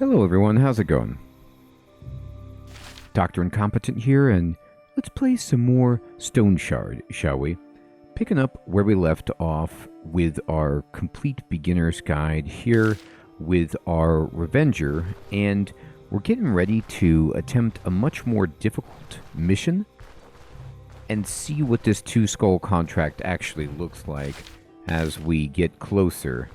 Hello everyone, how's it going? Dr. Incompetent here, and let's play some more Stoneshard, shall we? Picking up where we left off with our complete beginner's guide here with our Revenger, and we're getting ready to attempt a much more difficult mission and see what this two-skull contract actually looks like as we get closer.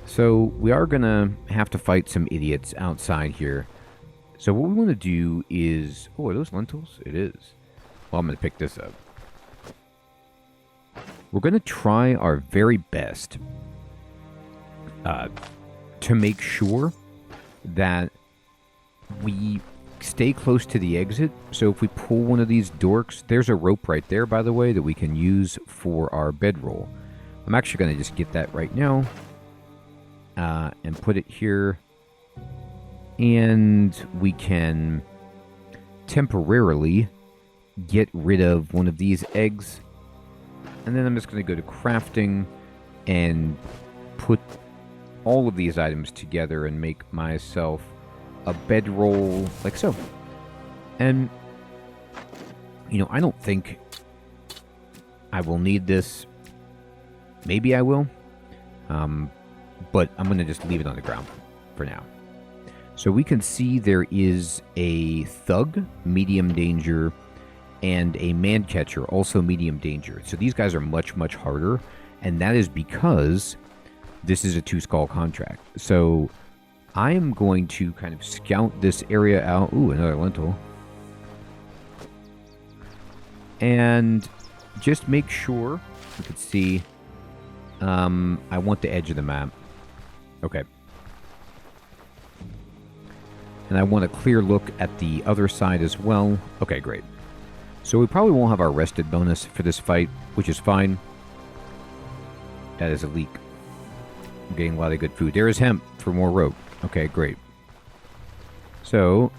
So we are going to have to fight some idiots outside here. So what we want to do is... Oh, are those lentils? It is. Well, I'm going to pick this up. We're going to try our very best to make sure that we stay close to the exit. So if we pull one of these dorks... There's a rope right there, by the way, that we can use for our bedroll. I'm actually going to just get that right now. And put it here, and we can temporarily get rid of one of these eggs, and then I'm just going to go to crafting and put all of these items together and make myself a bedroll like so. And you know, I don't think I will need this. Maybe I will. But I'm going to just leave it on the ground for now. So we can see there is a thug, medium danger, and a man catcher, also medium danger. So these guys are much, much harder, and that is because this is a two-skull contract. So I am going to kind of scout this area out. Ooh, another lentil. And just make sure you can see. I want the edge of the map. Okay. And I want a clear look at the other side as well. Okay, great. So we probably won't have our rested bonus for this fight, which is fine. That is a leak. I'm getting a lot of good food. There is hemp for more rope. Okay, great. So,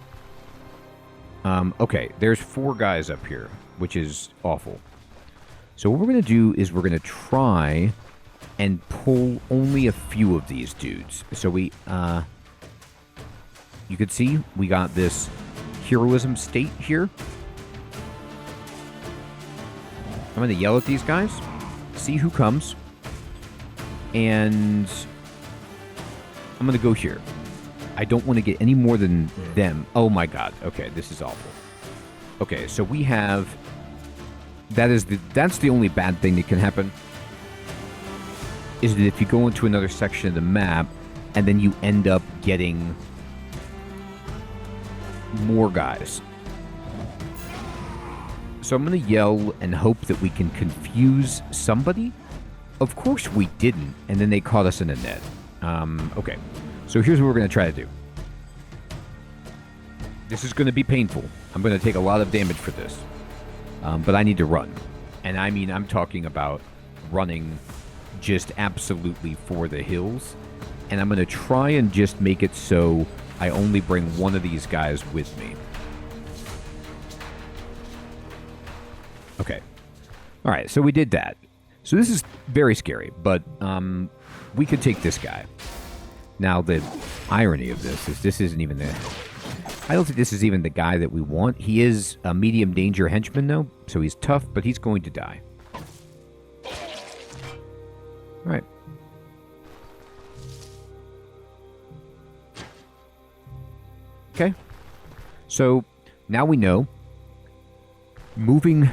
okay, there's 4 guys up here, which is awful. So what we're going to do is we're going to try and pull only a few of these dudes. So we, you can see we got this heroism state here. I'm going to yell at these guys, see who comes, and I'm going to go here. I don't want to get any more than them. Oh my god. Okay, this is awful. Okay, so we have... that's the only bad thing that can happen. Is that if you go into another section of the map, and then you end up getting more guys. So I'm going to yell and hope that we can confuse somebody. Of course we didn't, and then they caught us in a net. Okay, so here's what we're going to try to do. This is going to be painful. I'm going to take a lot of damage for this. But I need to run. And I mean, I'm talking about running just absolutely for the hills. And I'm going to try and just make it so I only bring one of these guys with me. Okay. All right, so we did that. So this is very scary, but we could take this guy. Now, the irony of this isn't even the... I don't think this is even the guy that we want. He is a medium danger henchman, though, so he's tough, but he's going to die. All right. Okay. So now we know moving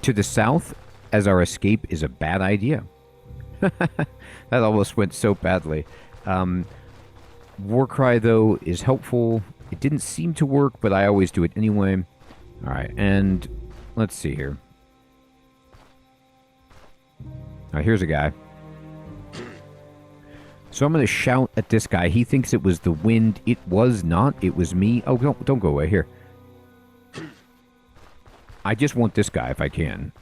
to the south as our escape is a bad idea. That almost went so badly. Warcry, though, is helpful. It didn't seem to work, but I always do it anyway. All right, and let's see here. All right, here's a guy. So I'm going to shout at this guy. He thinks it was the wind. It was not. It was me. Oh, don't go away. Here. I just want this guy if I can.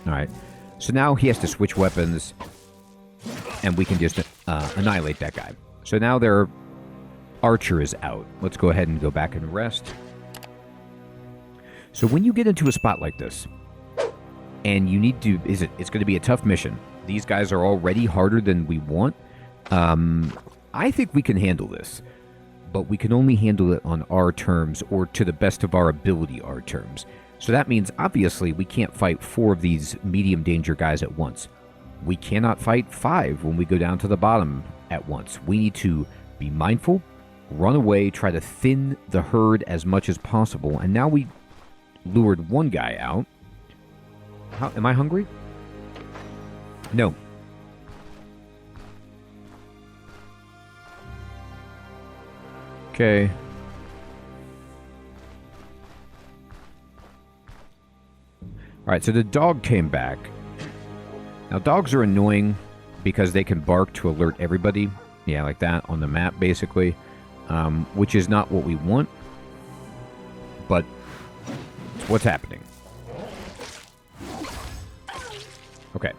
All right. So now he has to switch weapons, and we can just annihilate that guy. So now their archer is out. Let's go ahead and go back and rest. So when you get into a spot like this, And you need to... It's going to be a tough mission. These guys are already harder than we want. I think we can handle this. But we can only handle it on our terms, or to the best of our ability, our terms. So that means, obviously, we can't fight 4 of these medium danger guys at once. We cannot fight 5 when we go down to the bottom at once. We need to be mindful, run away, try to thin the herd as much as possible. And now we lured one guy out. Am I hungry? No. Okay. Alright, so the dog came back. Now, dogs are annoying because they can bark to alert everybody. Yeah, like that on the map, basically. Which is not what we want. But it's what's happening. Okay.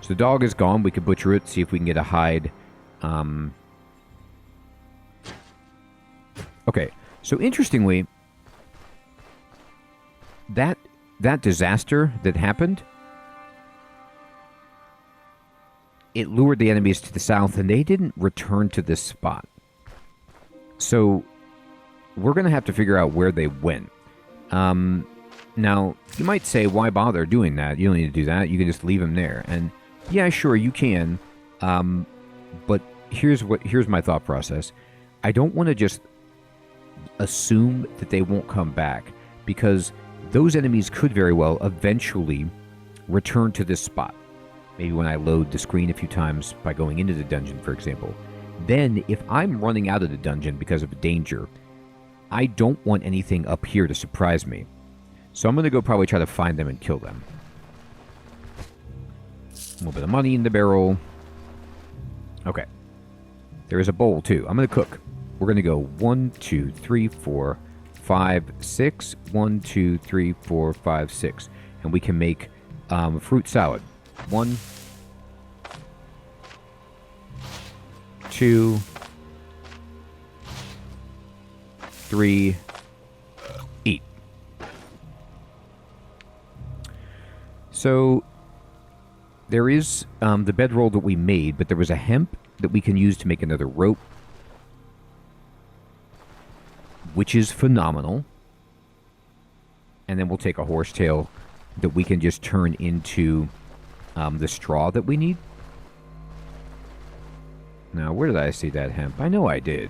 So the dog is gone. We can butcher it, see if we can get a hide. Okay, so interestingly, that disaster that happened, it lured the enemies to the south, and they didn't return to this spot. So we're going to have to figure out where they went. Now, you might say, why bother doing that? You don't need to do that. You can just leave them there. And yeah, sure, you can. But here's my thought process. I don't want to just assume that they won't come back, because those enemies could very well eventually return to this spot. Maybe when I load the screen a few times by going into the dungeon, for example. Then, if I'm running out of the dungeon because of danger, I don't want anything up here to surprise me. So I'm going to go probably try to find them and kill them. A little bit of money in the barrel. Okay. There is a bowl, too. I'm going to cook. We're going to go 1, 2, 3, 4, 5, 6. 1, 2, 3, 4, 5, 6. And we can make fruit salad. 1, 2, 3, eat. So there is the bedroll that we made, but there was a hemp that we can use to make another rope, which is phenomenal. And then we'll take a horsetail that we can just turn into the straw that we need. Now, where did I see that hemp? I know I did.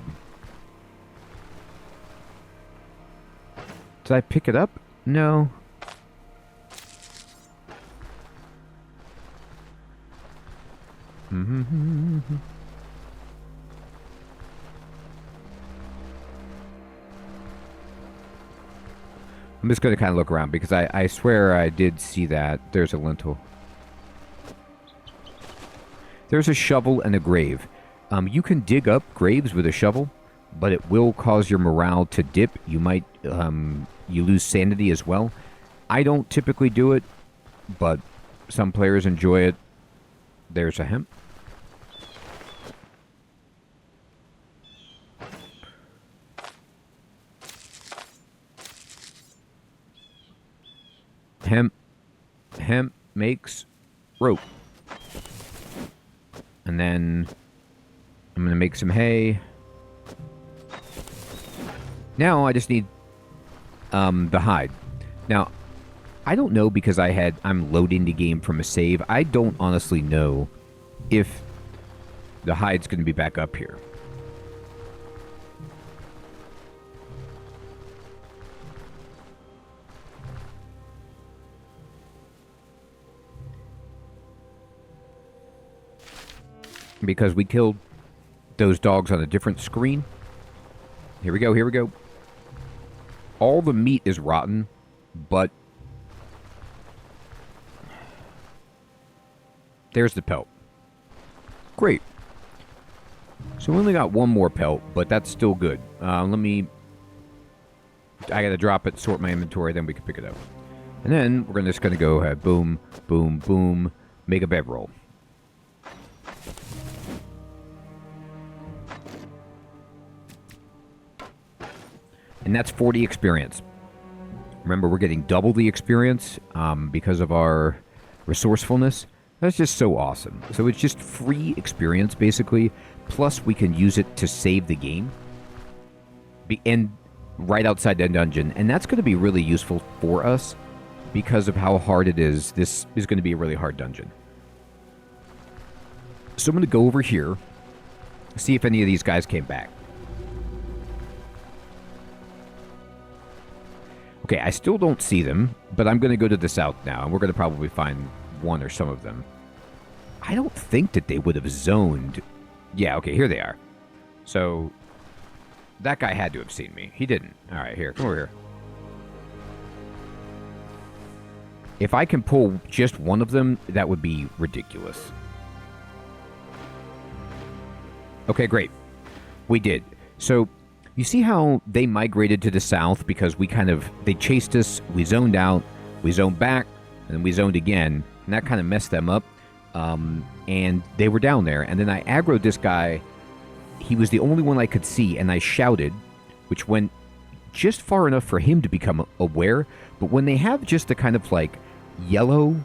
Did I pick it up? No. I'm just going to kind of look around, because I swear I did see that. There's a lentil. There's a shovel and a grave. You can dig up graves with a shovel, but it will cause your morale to dip. You might, you lose sanity as well. I don't typically do it, but some players enjoy it. There's a hemp. Hemp makes rope. And then I'm going to make some hay. Now I just need the hide. Now, I don't know, because I'm loading the game from a save. I don't honestly know if the hide's going to be back up here. Because we killed those dogs on a different screen. Here we go, here we go. All the meat is rotten, but there's the pelt. Great. So we only got one more pelt, but that's still good. I gotta drop it, sort my inventory, then we can pick it up. And then we're just gonna go ahead, boom, boom, boom, make a bedroll. And that's 40 experience. Remember, we're getting double the experience because of our resourcefulness. That's just so awesome. So it's just free experience, basically. Plus, we can use it to save the game. And right outside the dungeon. And that's going to be really useful for us because of how hard it is. This is going to be a really hard dungeon. So I'm going to go over here, see if any of these guys came back. Okay, I still don't see them, but I'm going to go to the south now, and we're going to probably find one or some of them. I don't think that they would have zoned. Yeah, okay, here they are. So, that guy had to have seen me. He didn't. All right, here, come over here. If I can pull just one of them, that would be ridiculous. Okay, great. We did. So, you see how they migrated to the south because they chased us, we zoned out, we zoned back, and then we zoned again, and that kind of messed them up. And they were down there, and then I aggroed this guy. He was the only one I could see, and I shouted, which went just far enough for him to become aware. But when they have just the kind of like yellow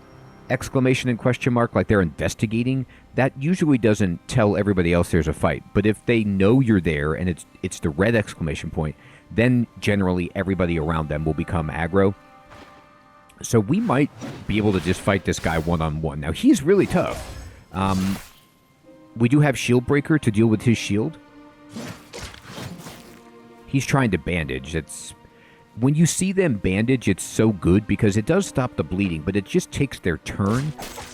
exclamation and question mark, like they're investigating, that usually doesn't tell everybody else there's a fight. But if they know you're there and it's the red exclamation point, then generally everybody around them will become aggro. So we might be able to just fight this guy one-on-one. Now, he's really tough. We do have Shield Breaker to deal with his shield. He's trying to bandage. When you see them bandage, it's so good because it does stop the bleeding, but it just takes their turn,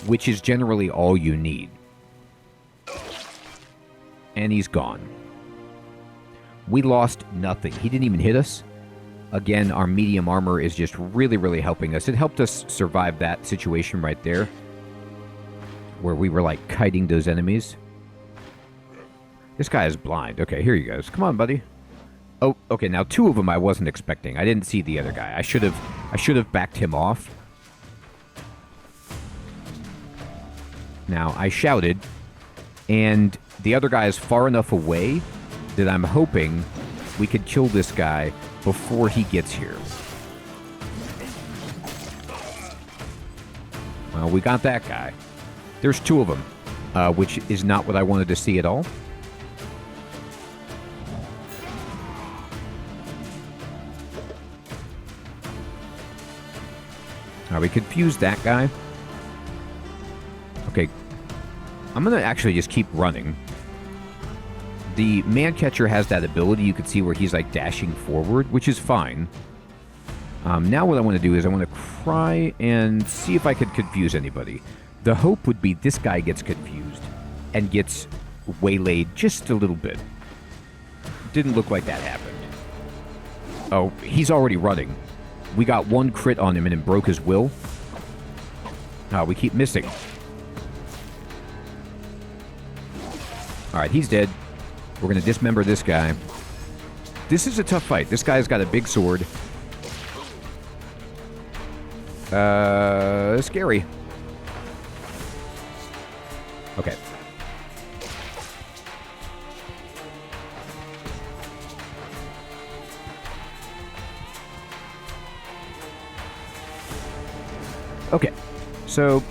which is generally all you need. And he's gone. We lost nothing. He didn't even hit us. Again, our medium armor is just really, really helping us. It helped us survive that situation right there, where we were like kiting those enemies. This guy is blind. Okay, here he goes. Come on, buddy. Oh, okay, now two of them I wasn't expecting. I didn't see the other guy. I should have backed him off. Now, I shouted, and the other guy is far enough away that I'm hoping we could kill this guy before he gets here. Well, we got that guy. There's two of them, which is not what I wanted to see at all. We confused that guy. Okay. I'm going to actually just keep running. The man catcher has that ability. You can see where he's like dashing forward, which is fine. Now what I want to do is I want to try and see if I could confuse anybody. The hope would be this guy gets confused and gets waylaid just a little bit. Didn't look like that happened. Oh, he's already running. We got one crit on him and it broke his will. We keep missing. Alright, he's dead. We're going to dismember this guy. This is a tough fight. This guy's got a big sword. Scary. Okay. Okay, so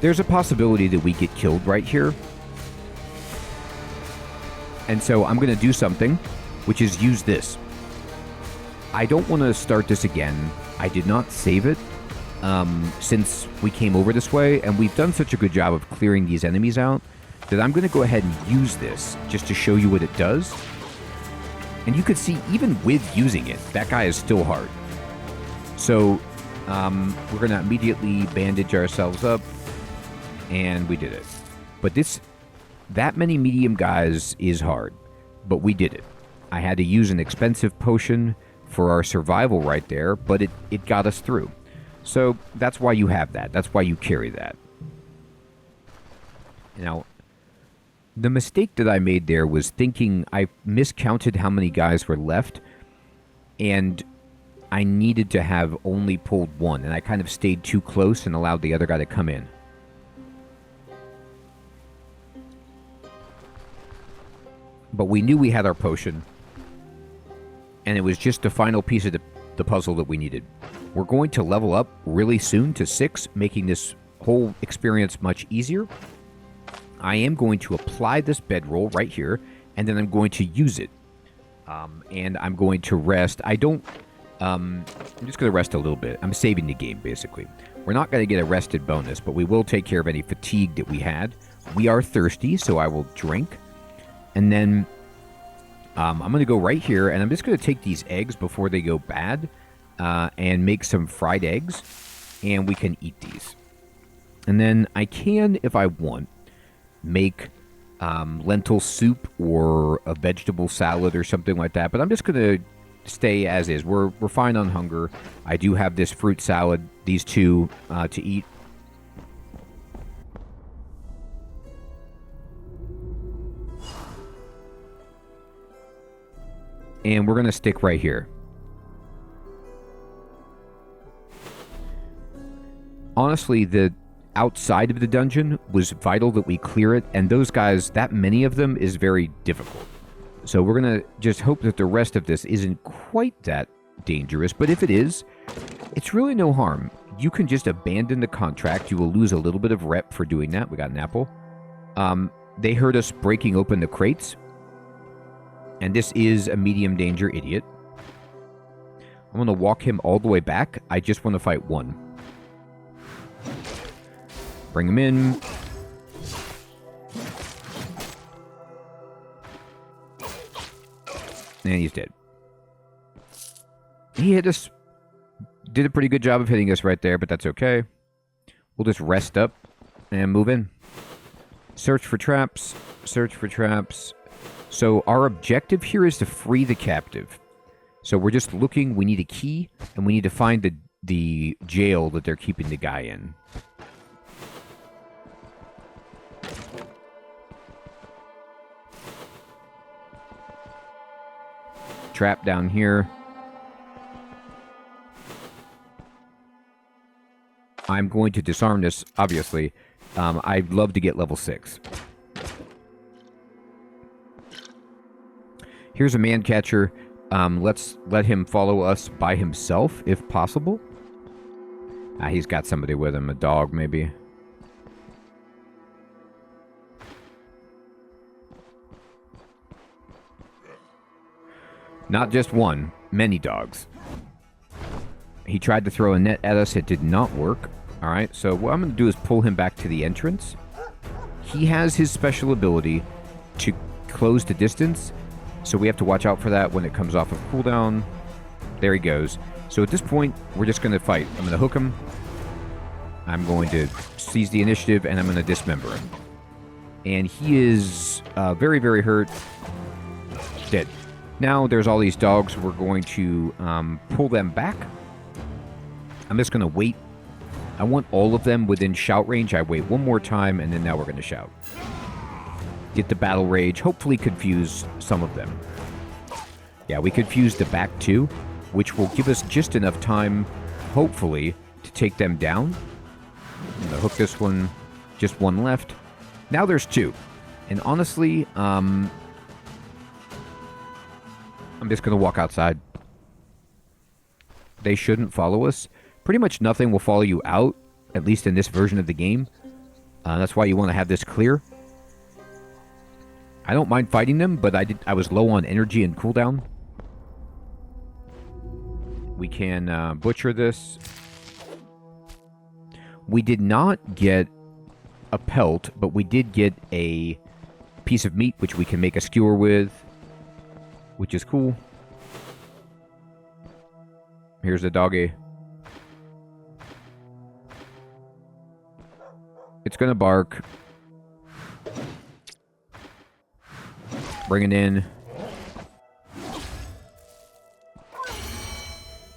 there's a possibility that we get killed right here. And so I'm going to do something, which is use this. I don't want to start this again. I did not save it since we came over this way, and we've done such a good job of clearing these enemies out that I'm going to go ahead and use this just to show you what it does. And you could see, even with using it, that guy is still hard. So, we're going to immediately bandage ourselves up. And we did it. But that many medium guys is hard. But we did it. I had to use an expensive potion for our survival right there, but it got us through. So, that's why you have that. That's why you carry that. Now, the mistake that I made there was thinking I miscounted how many guys were left, and I needed to have only pulled one, and I kind of stayed too close and allowed the other guy to come in. But we knew we had our potion. And it was just the final piece of the puzzle that we needed. We're going to level up really soon to 6, making this whole experience much easier. I am going to apply this bedroll right here, and then I'm going to use it. And I'm going to rest. I'm just going to rest a little bit. I'm saving the game, basically. We're not going to get a rested bonus, but we will take care of any fatigue that we had. We are thirsty, so I will drink. And then I'm going to go right here, and I'm just going to take these eggs before they go bad and make some fried eggs, and we can eat these. And then I can, if I want, make lentil soup or a vegetable salad or something like that, but I'm just going to stay as is. We're fine on hunger. I do have this fruit salad, these two, to eat. And we're going to stick right here. Honestly, the outside of the dungeon was vital that we clear it, and those guys, that many of them, is very difficult. So we're going to just hope that the rest of this isn't quite that dangerous, but if it is, it's really no harm. You can just abandon the contract. You will lose a little bit of rep for doing that. We got an apple. They heard us breaking open the crates, and this is a medium danger idiot. I'm going to walk him all the way back. I just want to fight one. Bring him in. And he's dead. He hit us. Did a pretty good job of hitting us right there, but that's okay. We'll just rest up and move in. Search for traps. Search for traps. So our objective here is to free the captive. So we're just looking. We need a key, and we need to find the jail that they're keeping the guy in. Trap down here. I'm going to disarm this, obviously. I'd love to get level 6. Here's a man catcher. Let's let him follow us by himself, if possible. He's got somebody with him, a dog, maybe. Not just one, many dogs. He tried to throw a net at us. It did not work. All right, so what I'm going to do is pull him back to the entrance. He has his special ability to close the distance, so we have to watch out for that when it comes off of cooldown. There he goes. So at this point, we're just going to fight. I'm going to hook him. I'm going to seize the initiative, and I'm going to dismember him. And he is very, very hurt. Dead. Now there's all these dogs. We're going to pull them back. I'm just going to wait. I want all of them within shout range. I wait one more time, and then now we're going to shout. Get the battle rage. Hopefully confuse some of them. Yeah, we confused the back two, which will give us just enough time, hopefully, to take them down. I'm going to hook this one. Just one left. Now there's two. And honestly, I'm just going to walk outside. They shouldn't follow us. Pretty much nothing will follow you out, at least in this version of the game. That's why you want to have this clear. I don't mind fighting them, but I was low on energy and cooldown. We can butcher this. We did not get a pelt, but we did get a piece of meat, which we can make a skewer with, which is cool. Here's the doggy. It's gonna bark. Bring it in.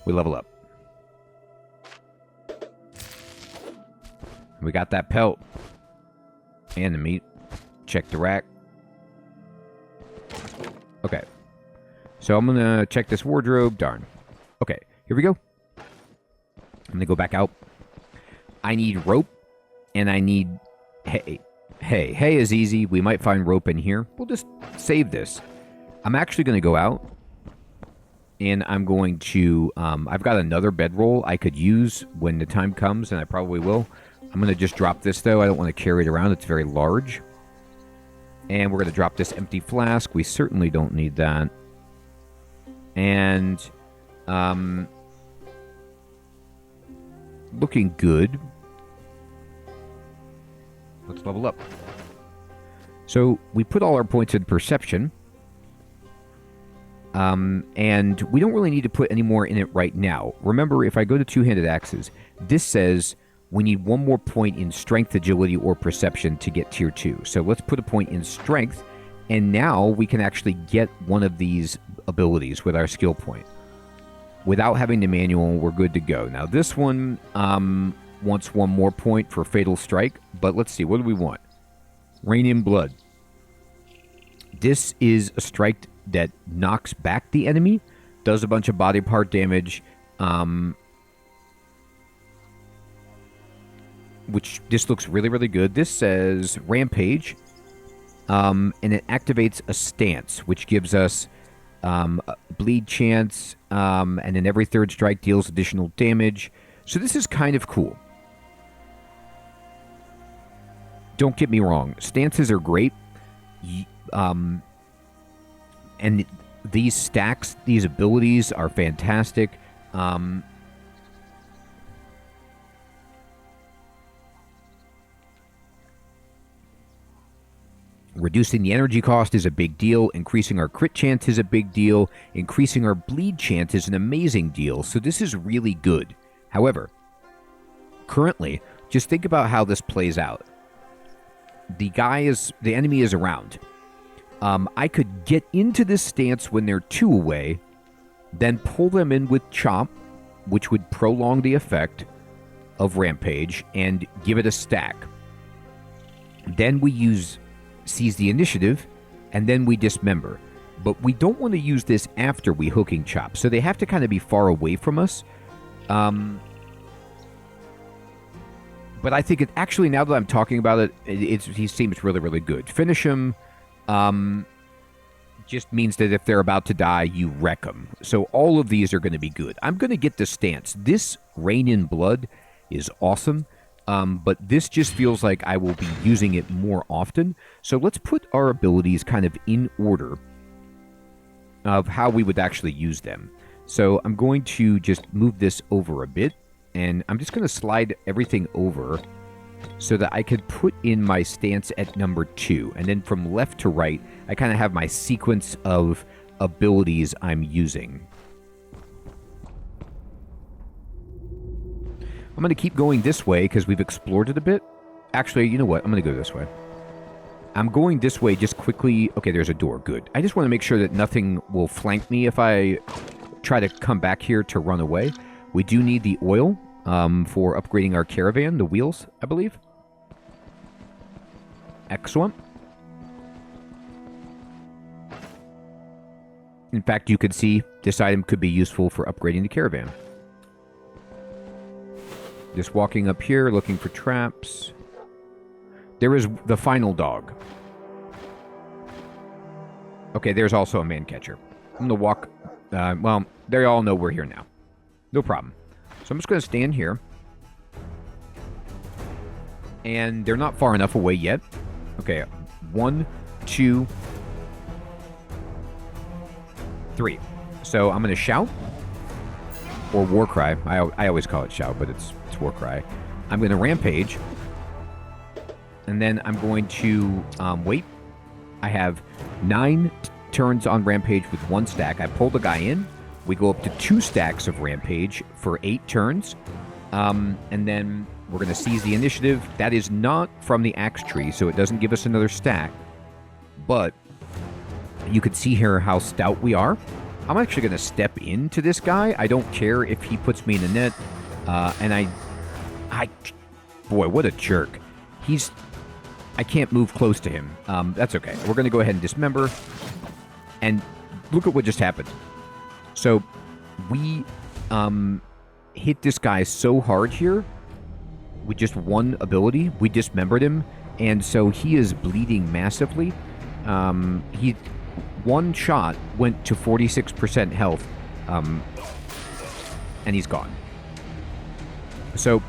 We level up. We got that pelt. And the meat. Check the rack. Okay. So I'm gonna check this wardrobe. Darn. Okay, here we go. I'm gonna go back out. I need rope. And I need hay. Hay is easy. We might find rope in here. We'll just save this. I'm actually going to go out, and I'm going to... I've got another bedroll I could use when the time comes, and I probably will. I'm going to just drop this, though. I don't want to carry it around. It's very large. And we're going to drop this empty flask. We certainly don't need that. And... looking good. Let's level up. So we put all our points in perception. And we don't really need to put any more in it right now. Remember, if I go to two-handed axes, this says we need one more point in strength, agility, or perception to get tier 2. So let's put a point in strength, and now we can actually get one of these abilities with our skill point. Without having the manual, we're good to go. Now this one wants one more point for Fatal Strike, but let's see, what do we want? Rain in Blood. This is a strike that knocks back the enemy, does a bunch of body part damage, which this looks really, really good. This says Rampage, and it activates a stance, which gives us a bleed chance, and then every third strike deals additional damage. So this is kind of cool. Don't get me wrong, stances are great. And these stacks, these abilities are fantastic. Reducing the energy cost is a big deal. Increasing our crit chance is a big deal. Increasing our bleed chance is an amazing deal. So this is really good. However, currently, just think about how this plays out. The enemy is around. I could get into this stance when they're 2 away, then pull them in with Chomp, which would prolong the effect of Rampage, and give it a stack. Then we use Seize the Initiative, and then we Dismember. But we don't want to use this after we Hooking Chop, so they have to kind of be far away from us. But I think it actually, now that I'm talking about it, he seems really, really good. Finish him. Just means that if they're about to die, you wreck them. So all of these are going to be good. I'm going to get the stance. This Rain in Blood is awesome, but this just feels like I will be using it more often. So let's put our abilities kind of in order of how we would actually use them. So I'm going to just move this over a bit, and I'm just going to slide everything over so that I could put in my stance at number 2. And then from left to right, I kind of have my sequence of abilities I'm using. I'm going to keep going this way because we've explored it a bit. Actually, you know what? I'm going to go this way. I'm going this way just quickly. Okay, there's a door. Good. I just want to make sure that nothing will flank me if I try to come back here to run away. We do need the oil for upgrading our caravan, the wheels, I believe. Excellent. In fact, you could see this item could be useful for upgrading the caravan. Just walking up here, looking for traps. There is the final dog. Okay, there's also a man catcher. I'm going to walk... well, they all know we're here now. No problem. So I'm just going to stand here. And they're not far enough away yet. Okay, 1, 2, 3. So I'm going to shout. Or war cry. I always call it shout, but it's war cry. I'm going to rampage. And then I'm going to wait. I have 9 turns on rampage with 1 stack. I pull the guy in. We go up to 2 stacks of rampage for 8 turns. And then we're going to seize the initiative. That is not from the axe tree, so it doesn't give us another stack. But you can see here how stout we are. I'm actually going to step into this guy. I don't care if he puts me in the net. And boy, what a jerk. I can't move close to him. That's okay. We're going to go ahead and dismember. And look at what just happened. So we hit this guy so hard here with just 1 ability. We dismembered him. And so he is bleeding massively. He one shot went to 46% health, and he's gone. So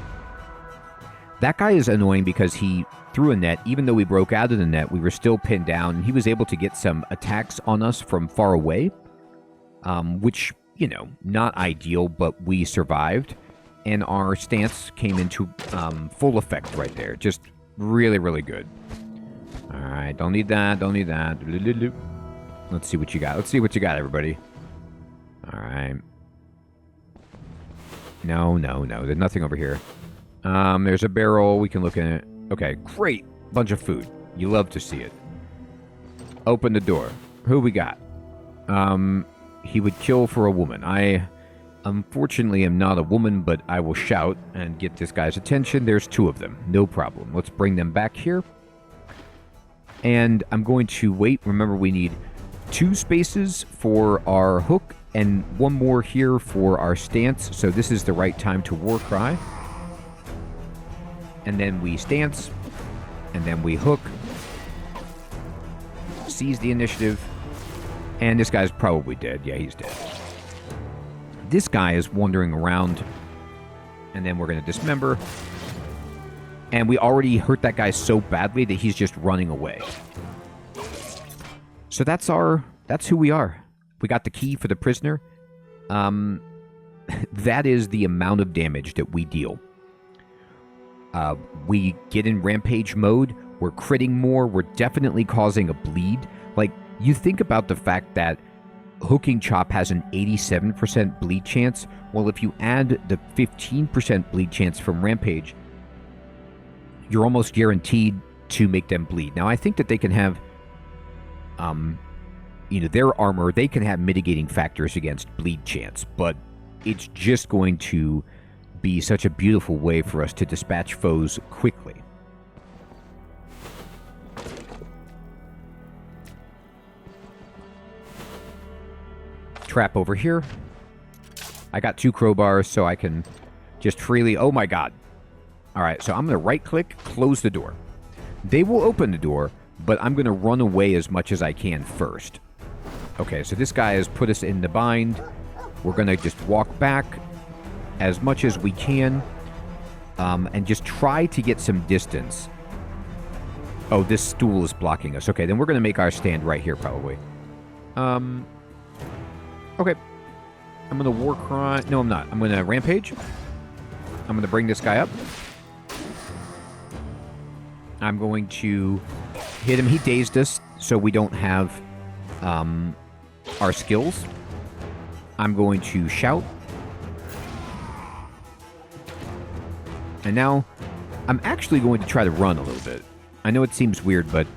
that guy is annoying because he threw a net. Even though we broke out of the net, we were still pinned down, and he was able to get some attacks on us from far away, which, you know, not ideal, but we survived, and our stance came into full effect right there. Just really, really good. All right, don't need that, don't need that. Let's see what you got. Let's see what you got, everybody. All right. No, no, no. There's nothing over here. There's a barrel. We can look in it. Okay, great. Bunch of food. You love to see it. Open the door. Who we got? He would kill for a woman. I, unfortunately, am not a woman, but I will shout and get this guy's attention. There's 2 of them. No problem. Let's bring them back here. And I'm going to wait. Remember, we need 2 spaces for our hook and 1 more here for our stance. So this is the right time to war cry. And then we stance. And then we hook. Seize the initiative. And this guy's probably dead. Yeah, he's dead. This guy is wandering around. And then we're going to dismember. And we already hurt that guy so badly that he's just running away. So that's who we are. We got the key for the prisoner. That is the amount of damage that we deal. We get in rampage mode. We're critting more. We're definitely causing a bleed. Like, you think about the fact that hooking chop has an 87% bleed chance. Well, if you add the 15% bleed chance from rampage, you're almost guaranteed to make them bleed. Now, I think that they can have, their armor, they can have mitigating factors against bleed chance, but it's just going to be such a beautiful way for us to dispatch foes quickly. Trap over here. I got 2 crowbars, so I can just freely... Oh my god. Alright, so I'm going to right-click, close the door. They will open the door, but I'm going to run away as much as I can first. Okay, so this guy has put us in the bind. We're going to just walk back as much as we can, and just try to get some distance. Oh, this stool is blocking us. Okay, then we're going to make our stand right here, probably. Okay. I'm going to war cry. No, I'm not. I'm going to rampage. I'm going to bring this guy up. I'm going to hit him. He dazed us, so we don't have our skills. I'm going to shout. And now, I'm actually going to try to run a little bit. I know it seems weird, but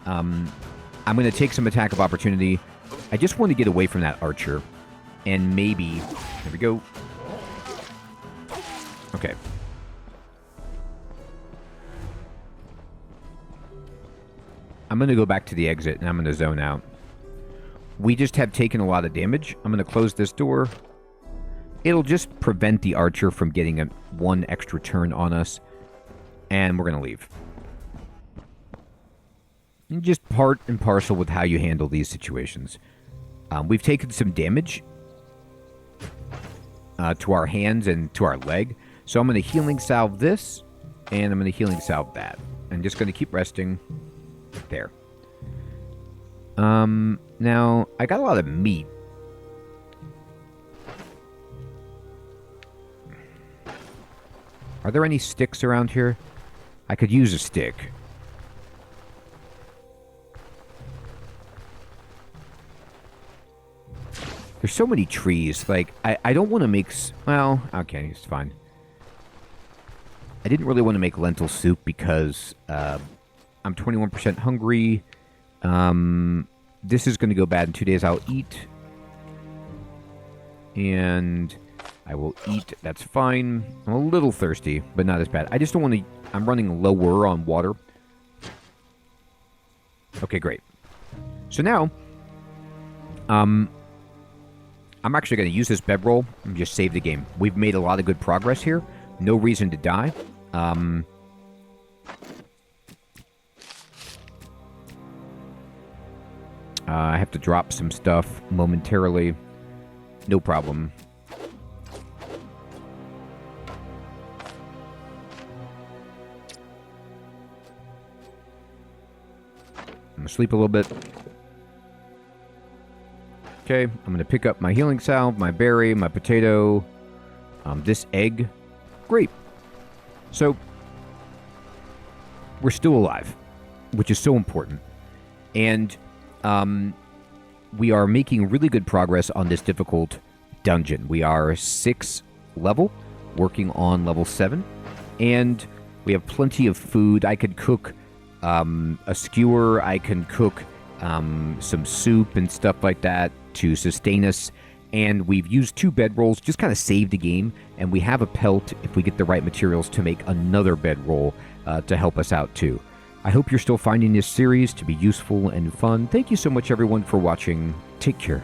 I'm going to take some attack of opportunity. I just want to get away from that archer. And maybe... There we go. Okay. I'm going to go back to the exit, and I'm going to zone out. We just have taken a lot of damage. I'm going to close this door. It'll just prevent the archer from getting 1 extra turn on us. And we're going to leave. And just part and parcel with how you handle these situations. We've taken some damage to our hands and to our leg. So I'm going to healing salve this, and I'm going to healing salve that. I'm just going to keep resting. There. Now, I got a lot of meat. Are there any sticks around here? I could use a stick. There's so many trees. Like, I don't want to make... Well, okay, it's fine. I didn't really want to make lentil soup because I'm 21% hungry. This is going to go bad in 2 days. I'll eat. And I will eat. That's fine. I'm a little thirsty, but not as bad. I just don't want to... I'm running lower on water. Okay, great. So now... I'm actually going to use this bedroll and just save the game. We've made a lot of good progress here. No reason to die. I have to drop some stuff momentarily. No problem. I'm going to sleep a little bit. Okay, I'm going to pick up my healing salve, my berry, my potato, this egg. Great. So, we're still alive, which is so important. And we are making really good progress on this difficult dungeon. We are 6th level, working on level 7, and we have plenty of food. I could cook a skewer. I can cook some soup and stuff like that to sustain us. And we've used 2 bedrolls, just kind of saved the game. And we have a pelt, if we get the right materials, to make another bedroll to help us out too. I hope you're still finding this series to be useful and fun. Thank you so much, everyone, for watching. Take care.